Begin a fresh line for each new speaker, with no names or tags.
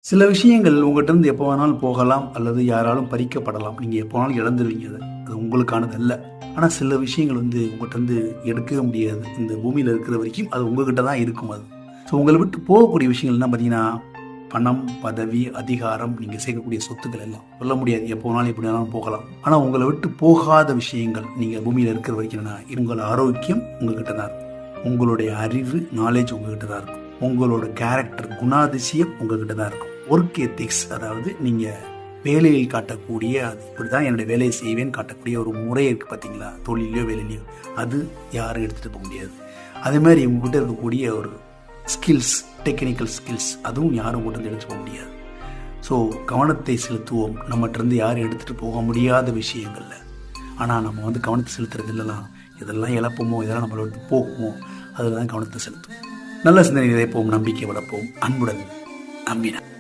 சில விஷயங்கள் உங்கள்கிட்ட இருந்து எப்போ வேணாலும் போகலாம் அல்லது யாராலும் பறிக்கப்படலாம். நீங்கள் எப்போ வேணாலும் இழந்துருவீங்க. அது உங்களுக்கானது அல்ல. ஆனால் சில விஷயங்கள் உங்கள்கிட்ட இருந்து எடுக்கவே முடியாது. இந்த பூமியில் இருக்கிற வரைக்கும் அது உங்ககிட்ட தான் இருக்கும். அது ஸோ உங்களை விட்டு போகக்கூடிய விஷயங்கள் என்ன பார்த்தீங்கன்னா, பணம், பதவி, அதிகாரம், நீங்கள் சேர்க்கக்கூடிய சொத்துக்கள் எல்லாம் சொல்ல முடியாது. எப்போ வேணாலும் எப்படி வேணாலும் போகலாம். ஆனால் உங்களை விட்டு போகாத விஷயங்கள் நீங்கள் பூமியில் இருக்கிற வரைக்கும் என்னன்னா, உங்கள் ஆரோக்கியம் உங்ககிட்ட தான் இருக்கும். உங்களுடைய அறிவு, நாலேஜ் உங்ககிட்ட தான் இருக்கும். உங்களோட கேரக்டர், குணாதிசயம் உங்ககிட்ட தான் இருக்கும். ஒர்க் எத்திக்ஸ், அதாவது நீங்கள் வேலையில் காட்டக்கூடிய, அது இப்படி தான் என்னுடைய வேலையை செய்வேன்னு காட்டக்கூடிய ஒரு முறை இருக்குது பார்த்தீங்களா, தொழிலையோ வேலையிலையோ, அது யாரும் எடுத்துகிட்டு போக முடியாது. அதே மாதிரி உங்ககிட்ட இருக்கக்கூடிய ஒரு ஸ்கில்ஸ், டெக்னிக்கல் ஸ்கில்ஸ், அதுவும் யாரும் உங்கள்கிட்ட எடுத்துகிட்டு போக முடியாது. ஸோ கவனத்தை செலுத்துவோம். நம்மகிட்ட யாரும் எடுத்துகிட்டு போக முடியாத விஷயங்களில். ஆனால் நம்ம கவனத்தை செலுத்துறது இல்லைலாம். இதெல்லாம் இழப்போமோ, இதெல்லாம் நம்மளை விட்டு போகுமோ, அதில் தான் கவனத்தை செலுத்துவோம். நல்ல சிந்தனை விதைப்போம், நம்பிக்கை வளர்ப்போம். அன்புடன் அம்பினா.